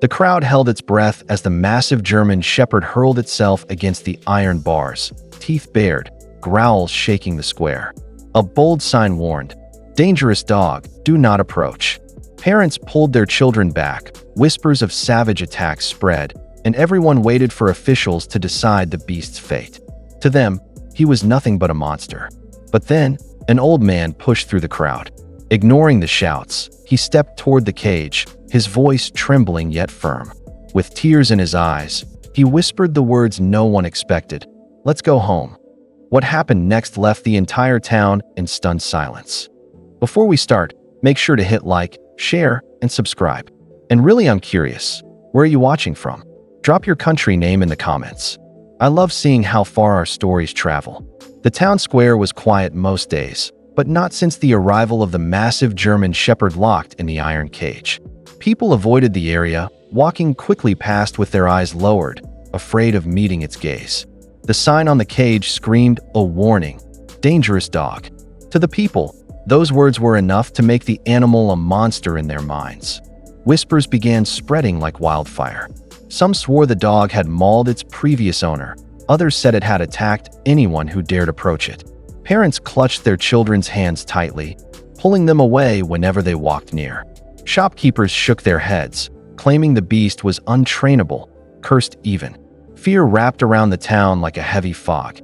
The crowd held its breath as the massive German Shepherd hurled itself against the iron bars, teeth bared, growls shaking the square. A bold sign warned, "Dangerous dog, do not approach." Parents pulled their children back, whispers of savage attacks spread, and everyone waited for officials to decide the beast's fate. To them, he was nothing but a monster. But then, an old man pushed through the crowd. Ignoring the shouts, he stepped toward the cage, his voice trembling yet firm. With tears in his eyes, he whispered the words no one expected, "Let's go home." What happened next left the entire town in stunned silence. Before we start, make sure to hit like, share, and subscribe. And really, I'm curious, where are you watching from? Drop your country name in the comments. I love seeing how far our stories travel. The town square was quiet most days, but not since the arrival of the massive German Shepherd locked in the iron cage. People avoided the area, walking quickly past with their eyes lowered, afraid of meeting its gaze. The sign on the cage screamed a warning, "Dangerous dog." To the people, those words were enough to make the animal a monster in their minds. Whispers began spreading like wildfire. Some swore the dog had mauled its previous owner. Others said it had attacked anyone who dared approach it. Parents clutched their children's hands tightly, pulling them away whenever they walked near. Shopkeepers shook their heads, claiming the beast was untrainable, cursed even. Fear wrapped around the town like a heavy fog.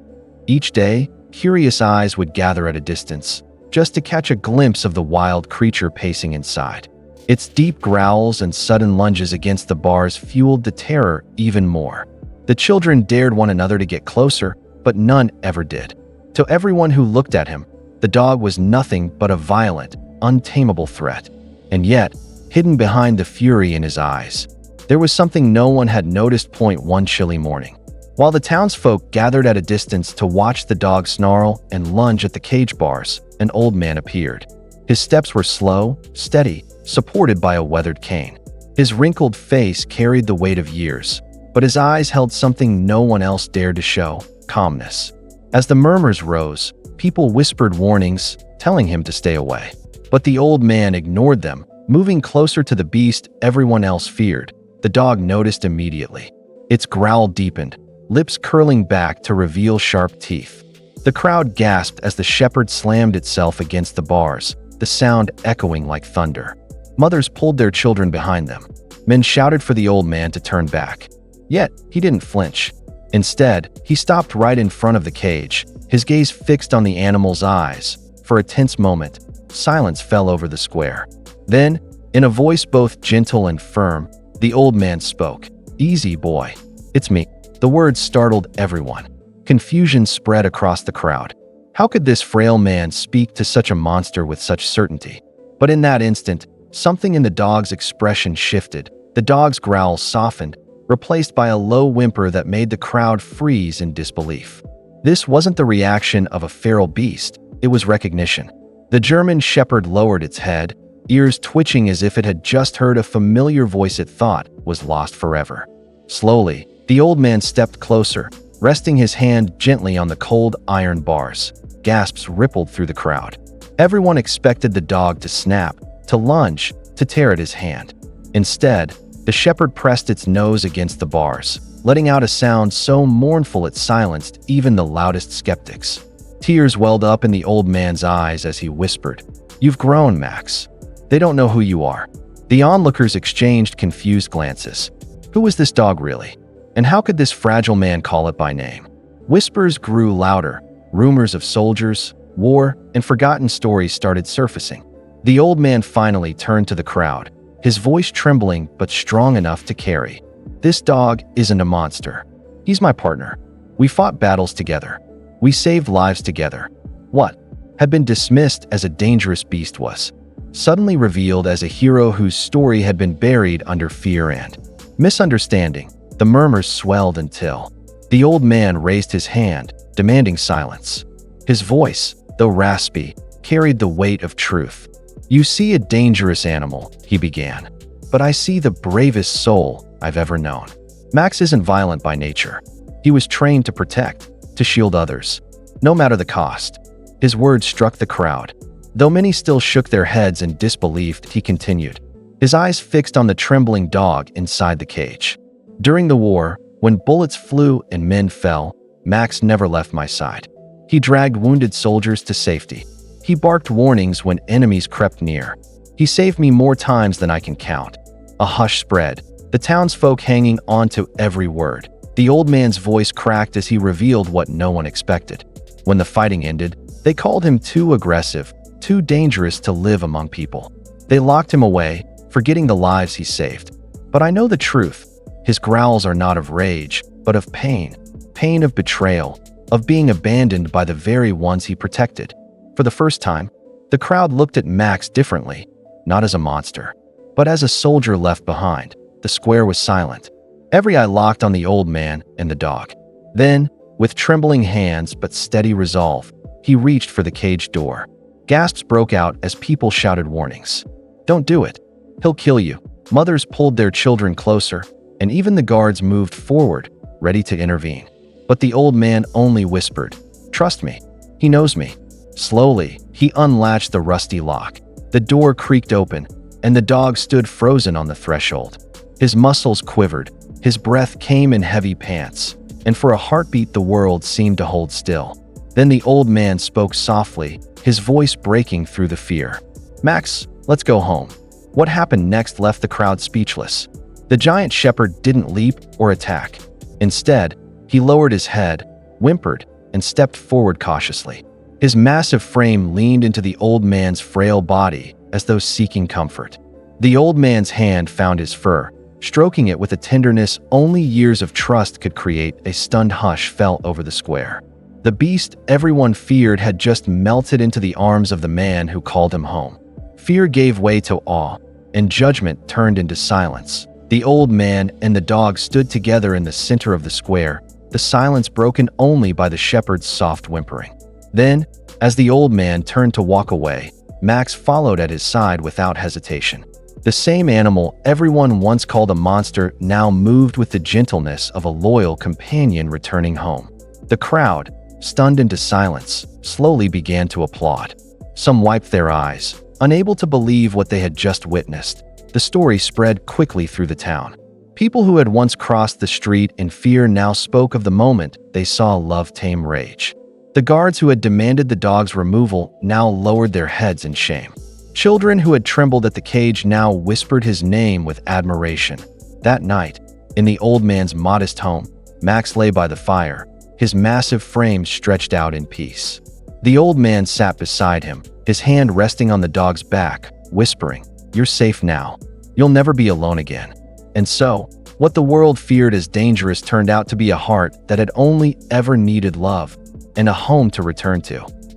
Each day, curious eyes would gather at a distance, just to catch a glimpse of the wild creature pacing inside. Its deep growls and sudden lunges against the bars fueled the terror even more. The children dared one another to get closer, but none ever did. To everyone who looked at him, the dog was nothing but a violent, untamable threat. And yet, hidden behind the fury in his eyes, there was something no one had noticed. One chilly morning, while the townsfolk gathered at a distance to watch the dog snarl and lunge at the cage bars, an old man appeared. His steps were slow, steady, supported by a weathered cane. His wrinkled face carried the weight of years, but his eyes held something no one else dared to show: calmness. As the murmurs rose, people whispered warnings, telling him to stay away. But the old man ignored them, moving closer to the beast everyone else feared. The dog noticed immediately. Its growl deepened, lips curling back to reveal sharp teeth. The crowd gasped as the shepherd slammed itself against the bars, the sound echoing like thunder. Mothers pulled their children behind them. Men shouted for the old man to turn back. Yet, he didn't flinch. Instead, he stopped right in front of the cage, his gaze fixed on the animal's eyes. For a tense moment, silence fell over the square. Then, in a voice both gentle and firm, the old man spoke. "Easy, boy. It's me." The words startled everyone. Confusion spread across the crowd. How could this frail man speak to such a monster with such certainty? But in that instant, something in the dog's expression shifted. The dog's growl softened, replaced by a low whimper that made the crowd freeze in disbelief. This wasn't the reaction of a feral beast, it was recognition. The German Shepherd lowered its head, ears twitching as if it had just heard a familiar voice it thought was lost forever. Slowly, the old man stepped closer, resting his hand gently on the cold iron bars. Gasps rippled through the crowd. Everyone expected the dog to snap, to lunge, to tear at his hand. Instead, the shepherd pressed its nose against the bars, letting out a sound so mournful it silenced even the loudest skeptics. Tears welled up in the old man's eyes as he whispered, "You've grown, Max. They don't know who you are." The onlookers exchanged confused glances. Who was this dog really? And how could this fragile man call it by name? Whispers grew louder. Rumors of soldiers, war, and forgotten stories started surfacing. The old man finally turned to the crowd, his voice trembling but strong enough to carry. "This dog isn't a monster. He's my partner. We fought battles together. We saved lives together." What had been dismissed as a dangerous beast was suddenly revealed as a hero whose story had been buried under fear and misunderstanding. The murmurs swelled until the old man raised his hand, demanding silence. His voice, though raspy, carried the weight of truth. "You see a dangerous animal," he began, "but I see the bravest soul I've ever known. Max isn't violent by nature. He was trained to protect, to shield others, no matter the cost." His words struck the crowd. Though many still shook their heads in disbelief, he continued, his eyes fixed on the trembling dog inside the cage. During the war, when bullets flew and men fell, Max never left my side. He dragged wounded soldiers to safety. He barked warnings when enemies crept near. He saved me more times than I can count. A hush spread, the townsfolk hanging on to every word. The old man's voice cracked as he revealed what no one expected. When the fighting ended, they called him too aggressive, too dangerous to live among people. They locked him away, forgetting the lives he saved. But I know the truth. His growls are not of rage, but of pain. Pain of betrayal, of being abandoned by the very ones he protected. For the first time, the crowd looked at Max differently, not as a monster, but as a soldier left behind. The square was silent. Every eye locked on the old man and the dog. Then, with trembling hands but steady resolve, he reached for the cage door. Gasps broke out as people shouted warnings. "Don't do it. He'll kill you." Mothers pulled their children closer, and even the guards moved forward, ready to intervene. But the old man only whispered, "Trust me. He knows me." Slowly, he unlatched the rusty lock. The door creaked open, and the dog stood frozen on the threshold. His muscles quivered, his breath came in heavy pants, and for a heartbeat the world seemed to hold still. Then the old man spoke softly, his voice breaking through the fear. "Max, let's go home." What happened next left the crowd speechless. The giant shepherd didn't leap or attack. Instead, he lowered his head, whimpered, and stepped forward cautiously. His massive frame leaned into the old man's frail body as though seeking comfort. The old man's hand found his fur, stroking it with a tenderness only years of trust could create. A stunned hush fell over the square. The beast everyone feared had just melted into the arms of the man who called him home. Fear gave way to awe, and judgment turned into silence. The old man and the dog stood together in the center of the square, the silence broken only by the shepherd's soft whimpering. Then, as the old man turned to walk away, Max followed at his side without hesitation. The same animal everyone once called a monster now moved with the gentleness of a loyal companion returning home. The crowd, stunned into silence, slowly began to applaud. Some wiped their eyes, unable to believe what they had just witnessed. The story spread quickly through the town. People who had once crossed the street in fear now spoke of the moment they saw love tame rage. The guards who had demanded the dog's removal now lowered their heads in shame. Children who had trembled at the cage now whispered his name with admiration. That night, in the old man's modest home, Max lay by the fire, his massive frame stretched out in peace. The old man sat beside him, his hand resting on the dog's back, whispering, "You're safe now. You'll never be alone again." And so, what the world feared as dangerous turned out to be a heart that had only ever needed love and a home to return to.